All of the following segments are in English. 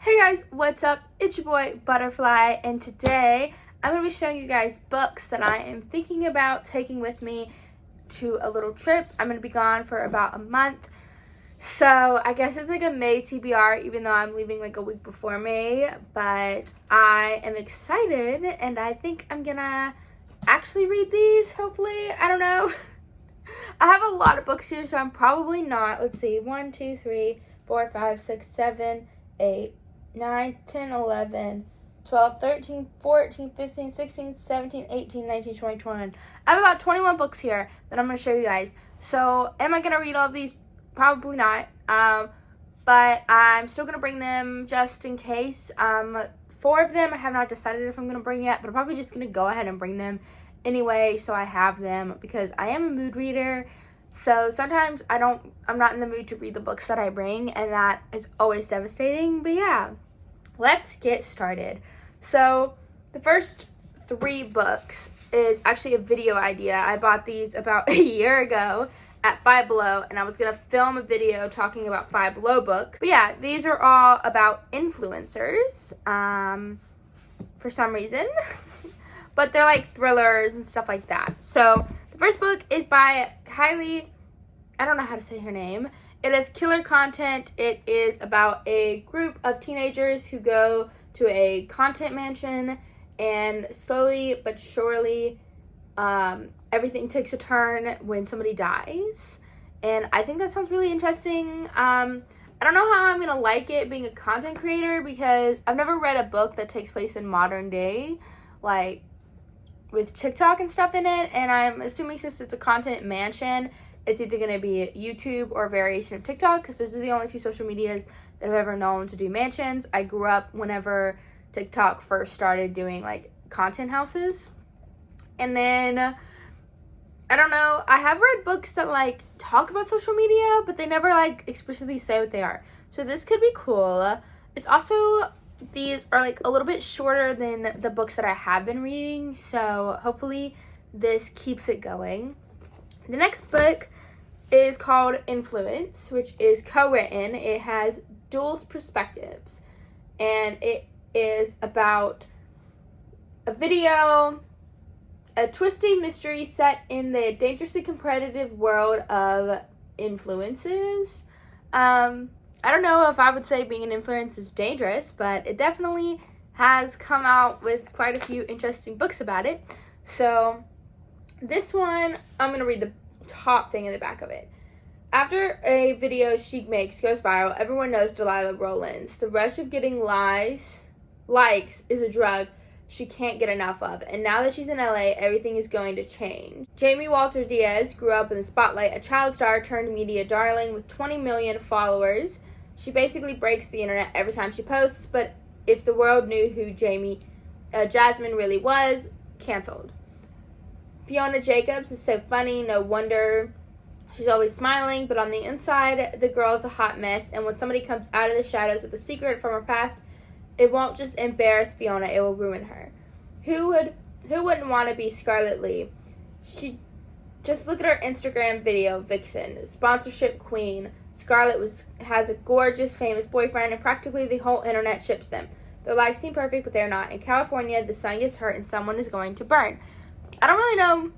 Hey guys, what's up? It's your boy Butterfly, and today I'm going to be showing you guys books that I am thinking about taking with me to a little trip. I'm going to be gone for about a month, so I guess it's like a May TBR, even though I'm leaving like a week before May, but I am excited and I think I'm going to actually read these, hopefully. I don't know. I have a lot of books here, so I'm probably not. Let's see, 1, 2, 3, 4, 5, 6, 7, 8, 9, 10, 11, 12, 13, 14, 15, 16, 17, 18, 19, 20, 21. I have about 21 books here that I'm going to show you guys. So, am I going to read all of these? Probably not. But I'm still going to bring them just in case. 4 of them I have not decided if I'm going to bring yet, but I'm probably just going to go ahead and bring them anyway so I have them because I am a mood reader. So sometimes I'm not in the mood to read the books that I bring, and that is always devastating. But yeah, let's get started. So the first 3 books is actually a video idea. I bought these about a year ago at Five Below, and I was gonna film a video talking about Five Below books. But yeah, these are all about influencers, for some reason. But they're like thrillers and stuff like that. So the first book is by Kylie, I don't know how to say her name. It is killer content. It is about a group of teenagers who go to a content mansion, and slowly but surely everything takes a turn when somebody dies. And I think that sounds really interesting. I don't know how I'm going to like it being a content creator because I've never read a book that takes place in modern day, like with TikTok and stuff in it, and I'm assuming since it's a content mansion, it's either going to be YouTube or a variation of TikTok, because those are the only 2 social medias that I've ever known to do mansions. I grew up whenever TikTok first started doing like content houses. And then I don't know, I have read books that like talk about social media, but they never like explicitly say what they are. So this could be cool. It's also, these are like a little bit shorter than the books that I have been reading, so hopefully this keeps it going. The next book is called Influence, which is co-written. It has dual perspectives, and it is about a video, a twisty mystery set in the dangerously competitive world of influences. I don't know if I would say being an influencer is dangerous, but it definitely has come out with quite a few interesting books about it. So this one, I'm going to read the top thing in the back of it. After a video she makes goes viral, everyone knows Delilah Rowlands. The rush of getting likes is a drug she can't get enough of, and now that she's in LA, everything is going to change. Jamie Walter Diaz grew up in the spotlight, a child star turned media darling with 20 million followers. She basically breaks the internet every time she posts, but if the world knew who Jasmine really was, canceled. Fiona Jacobs is so funny, no wonder she's always smiling, but on the inside, the girl's a hot mess, and when somebody comes out of the shadows with a secret from her past, it won't just embarrass Fiona, it will ruin her. Who wouldn't want to be Scarlett Lee? Just look at her Instagram video, Vixen, sponsorship queen. Scarlett has a gorgeous, famous boyfriend, and practically the whole internet ships them. Their lives seem perfect, but they're not. In California, the sun gets hurt and someone is going to burn. I don't really know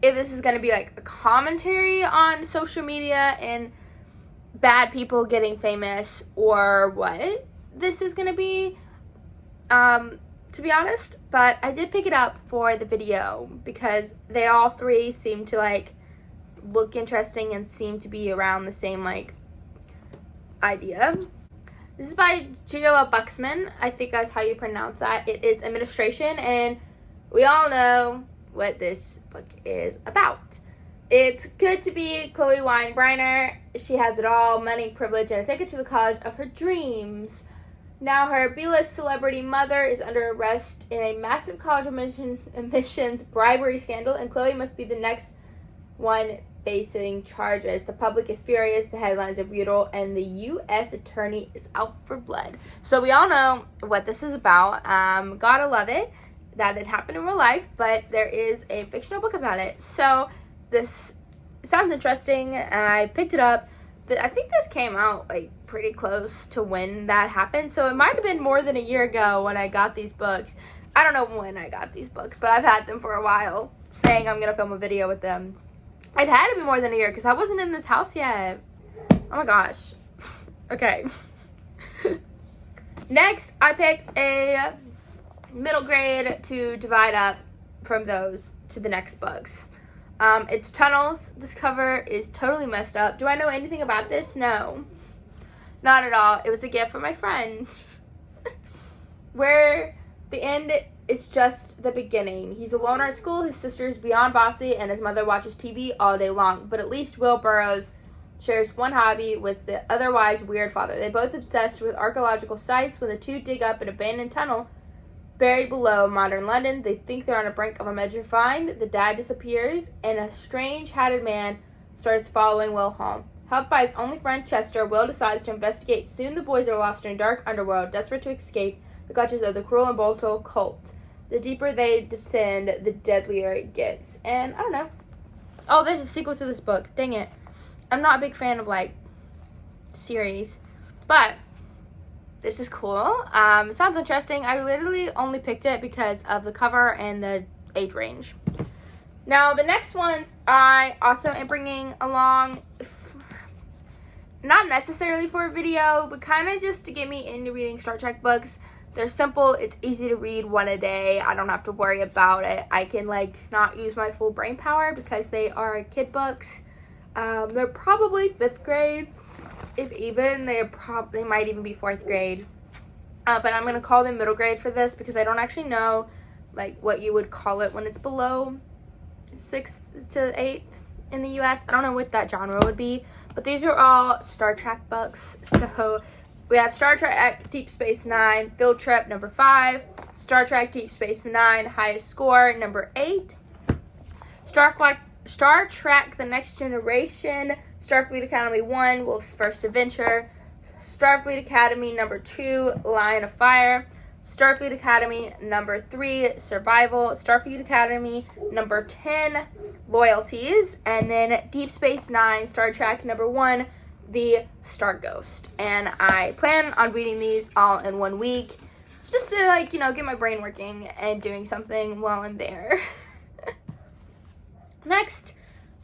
if this is going to be like a commentary on social media and bad people getting famous or what this is going to be, to be honest, but I did pick it up for the video because they all 3 seem to like look interesting and seem to be around the same like idea. This is by Gioa Buxman. I think that's how you pronounce that. It is administration, and we all know what this book is about. It's good to be Chloe Weinbrenner. She has it all: money, privilege, and a ticket to the college of her dreams. Now her B-list celebrity mother is under arrest in a massive college admissions bribery scandal, and Chloe must be the next one facing charges. The public is furious, the headlines are brutal, and the U.S. attorney is out for blood. So we all know what this is about. Gotta love it that it happened in real life, but there is a fictional book about it. So this sounds interesting. I picked it up. I think this came out like pretty close to when that happened, so it might have been more than a year ago when I got these books. I don't know when I got these books, but I've had them for a while, saying I'm gonna film a video with them. It had to be more than a year because I wasn't in this house yet. Oh my gosh. Okay. Next, I picked a middle grade to divide up from those to the next books. It's Tunnels. This cover is totally messed up. Do I know anything about this? No. Not at all. It was a gift from my friend. Where the end is just the beginning. He's alone at school, his sister is beyond bossy, and his mother watches TV all day long. But at least Will Burroughs shares one hobby with the otherwise weird father. They both obsessed with archaeological sites. When the two dig up an abandoned tunnel buried below modern London, they think they're on the brink of a major find. The dad disappears, and a strange hatted man starts following Will home. Helped by his only friend Chester, Will decides to investigate. Soon the boys are lost in a dark underworld, desperate to escape the clutches of the cruel and brutal cult. The deeper they descend, the deadlier it gets. And I don't know. Oh, there's a sequel to this book. Dang it. I'm not a big fan of like series, but this is cool. It sounds interesting. I literally only picked it because of the cover and the age range. Now, the next ones I also am bringing along, not necessarily for a video, but kind of just to get me into reading Star Trek books. They're simple. It's easy to read, one a day. I don't have to worry about it. I can like not use my full brain power because they are kid books. They're probably 5th grade, if even. They might even be 4th grade. But I'm going to call them middle grade for this because I don't actually know like what you would call it when it's below 6th to 8th in the US. I don't know what that genre would be, but these are all Star Trek books. So we have Star Trek Deep Space Nine, Field Trip, number 5. Star Trek Deep Space Nine, highest score, number 8. Star Trek The Next Generation, Starfleet Academy 1, Wolf's First Adventure. Starfleet Academy number 2, Line of Fire. Starfleet Academy number 3, Survival. Starfleet Academy number 10, Loyalties. And then Deep Space Nine, Star Trek number 1, The Star Ghost. And I plan on reading these all in 1 week, just to like, get my brain working and doing something while I'm there. Next,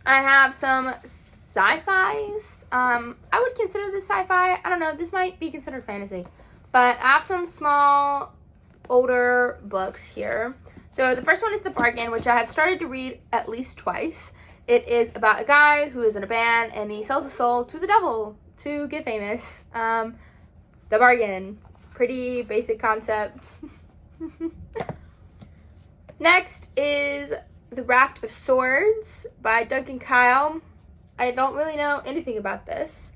I have some sci-fis. I would consider this sci-fi. I don't know, this might be considered fantasy. But I have some small, older books here. So the first one is The Bargain, which I have started to read at least twice. It is about a guy who is in a band and he sells his soul to the devil to get famous. The Bargain. Pretty basic concept. Next is The Raft of Swords by Duncan Kyle. I don't really know anything about this.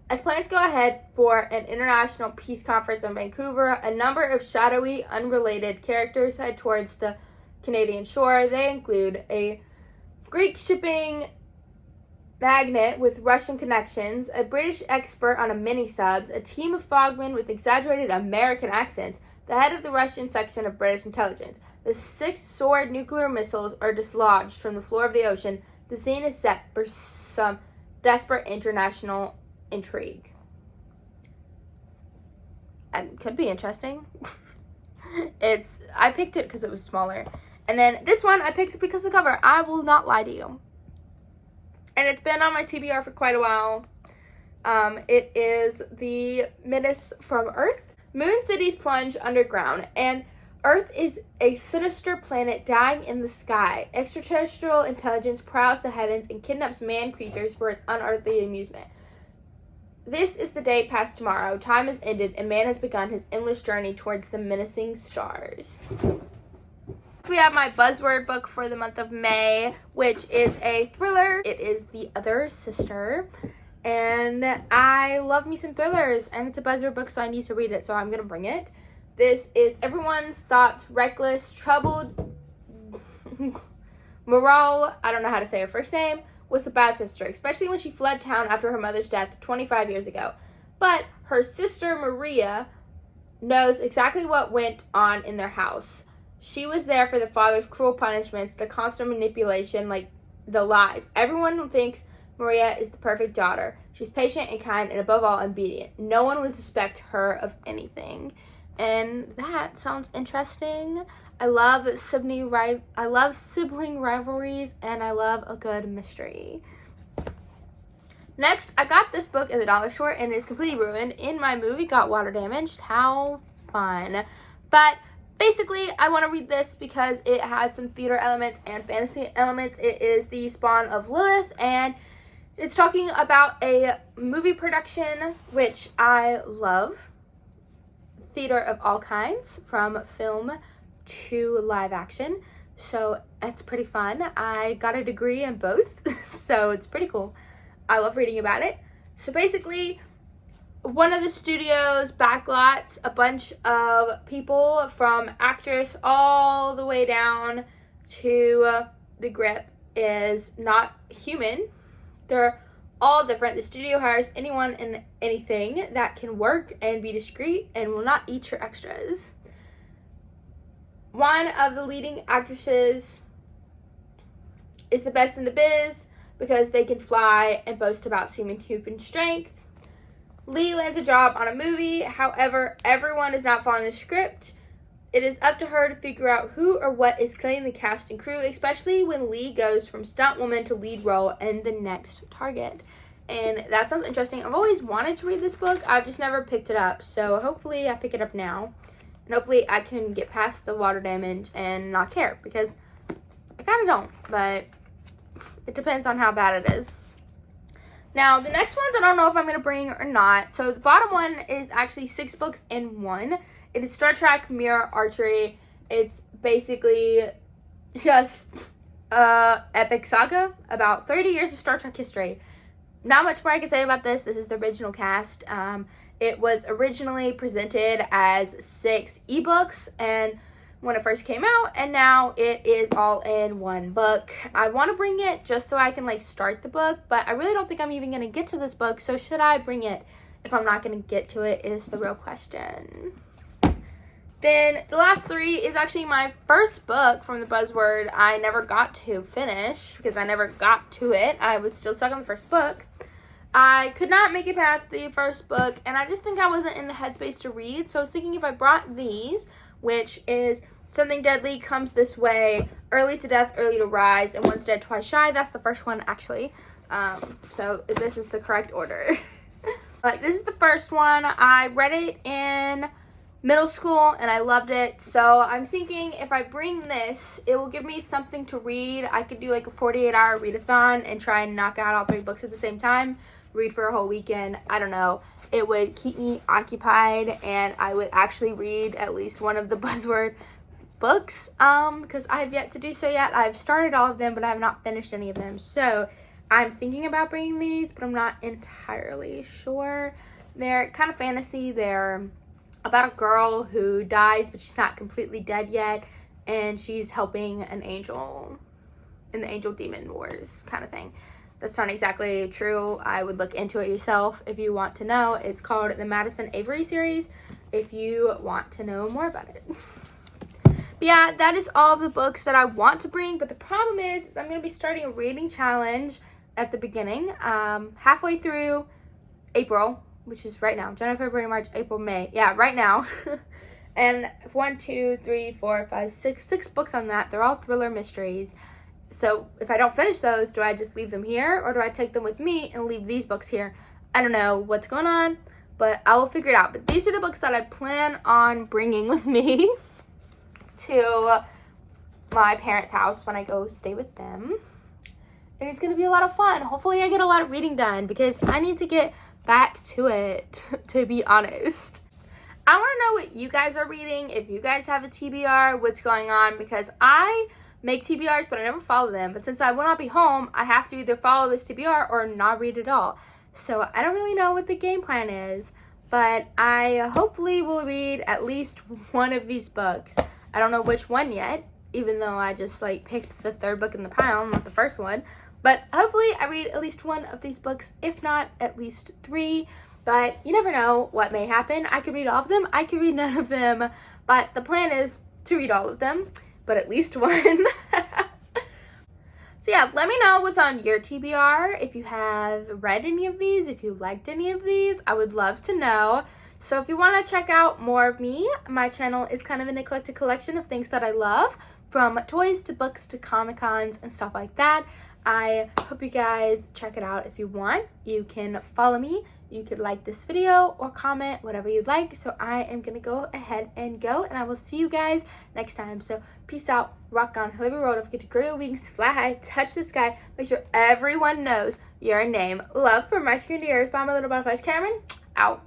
As plans go ahead for an international peace conference in Vancouver, a number of shadowy, unrelated characters head towards the Canadian shore. They include a Greek shipping magnate with Russian connections, a British expert on a mini-subs, a team of frogmen with exaggerated American accents, the head of the Russian section of British intelligence. The 6-sword nuclear missiles are dislodged from the floor of the ocean. The scene is set for some desperate international intrigue. Could be interesting. I picked it because it was smaller. And then this one I picked because of the cover. I will not lie to you. And it's been on my TBR for quite a while. It is The Menace from Earth. Moon cities plunge underground, and Earth is a sinister planet dying in the sky. Extraterrestrial intelligence prowls the heavens and kidnaps man creatures for its unearthly amusement. This is the day past tomorrow. Time has ended, and man has begun his endless journey towards the menacing stars. We have my buzzword book for the month of May, which is a thriller. It is The Other Sister, and I love me some thrillers, and it's a buzzword book, so I need to read it, so I'm gonna bring it. This is everyone's thoughts, reckless, troubled. Moreau, I don't know how to say her first name, was the bad sister, especially when she fled town after her mother's death 25 years ago. But her sister Maria knows exactly what went on in their house. She was there for the father's cruel punishments, the constant manipulation, like the lies. Everyone thinks Maria is the perfect daughter. She's patient and kind and above all obedient. No one would suspect her of anything. And that sounds interesting. I love sibling rivalries, and I love a good mystery. Next, I got this book at the dollar store and it's completely ruined. In my movie, got water damaged. How fun. But basically, I want to read this because it has some theater elements and fantasy elements. It is The Spawn of Lilith, and it's talking about a movie production, which I love. Theater of all kinds, from film to live action. So it's pretty fun. I got a degree in both, so it's pretty cool. I love reading about it. So basically, one of the studios backlots a bunch of people from actress all the way down to the grip is not human. They're all different. The studio hires anyone and anything that can work and be discreet and will not eat your extras. One of the leading actresses is the best in the biz because they can fly and boast about human strength. Lee lands a job on a movie. However, everyone is not following the script. It is up to her to figure out who or what is killing the cast and crew, especially when Lee goes from stunt woman to lead role in the next target. And that sounds interesting. I've always wanted to read this book. I've just never picked it up. So hopefully I pick it up now. And hopefully I can get past the water damage and not care, because I kind of don't. But it depends on how bad it is. Now, the next ones I don't know if I'm going to bring or not. So the bottom one is actually 6 books in one. It is Star Trek Mirror Archery. It's basically just a epic saga about 30 years of Star Trek history. Not much more I can say about this. This is the original cast. It was originally presented as 6 ebooks and when it first came out, and now it is all in one book. I want to bring it just so I can start the book, but I really don't think I'm even going to get to this book, so should I bring it if I'm not going to get to it is the real question. Then the last 3 is actually my first book from the Buzzword I never got to finish because I never got to it. I was still stuck on the first book. I could not make it past the first book, and I just think I wasn't in the headspace to read, so I was thinking if I brought these, which is Something Deadly Comes This Way, Early to Death, Early to Rise, and Once Dead, Twice Shy. That's the first one, actually. So this is the correct order. But this is the first one. I read it in middle school, and I loved it. So I'm thinking if I bring this, it will give me something to read. I could do a 48-hour readathon and try and knock out all 3 books at the same time. Read for a whole weekend. I don't know. It would keep me occupied, and I would actually read at least one of the Buzzword books, because I have yet to do so yet. I've started all of them, but I have not finished any of them. So I'm thinking about bringing these, but I'm not entirely sure. They're kind of fantasy. They're about a girl who dies, but she's not completely dead yet, and she's helping an angel in the angel demon wars kind of thing. That's not exactly true. I would look into it yourself if you want to know. It's called the Madison Avery series if you want to know more about it. But yeah, that is all of the books that I want to bring, but the problem is I'm going to be starting a reading challenge at the beginning, halfway through April, which is right now. January, February, March, April, May. Yeah, right now. And 1, 2, 3, 4, 5, 6 books on that. They're all thriller mysteries. So if I don't finish those, do I just leave them here, or do I take them with me and leave these books here? I don't know what's going on, but I will figure it out. But these are the books that I plan on bringing with me to my parents' house when I go stay with them. And it's going to be a lot of fun. Hopefully I get a lot of reading done because I need to get back to it, to be honest. I want to know what you guys are reading, if you guys have a TBR, what's going on, because I make TBRs, but I never follow them. But since I will not be home, I have to either follow this TBR or not read at all. So I don't really know what the game plan is, but I hopefully will read at least one of these books. I don't know which one yet, even though I just picked the 3rd book in the pile, not the first one. But hopefully I read at least one of these books, if not at least 3. But you never know what may happen. I could read all of them, I could read none of them, but the plan is to read all of them, but at least one. So yeah, let me know what's on your TBR. If you have read any of these, if you liked any of these, I would love to know. So if you want to check out more of me, my channel is kind of an eclectic collection of things that I love, from toys to books to Comic-Cons and stuff like that. I hope you guys check it out if you want. You can follow me, you could like this video or comment, whatever you'd like. So I am gonna go ahead and go, and I will see you guys next time. So peace out, rock on, live your world, don't forget to grow your wings, fly high, touch the sky, make sure everyone knows your name. Love from my screen to yours, by my little butterflies. Cameron, out.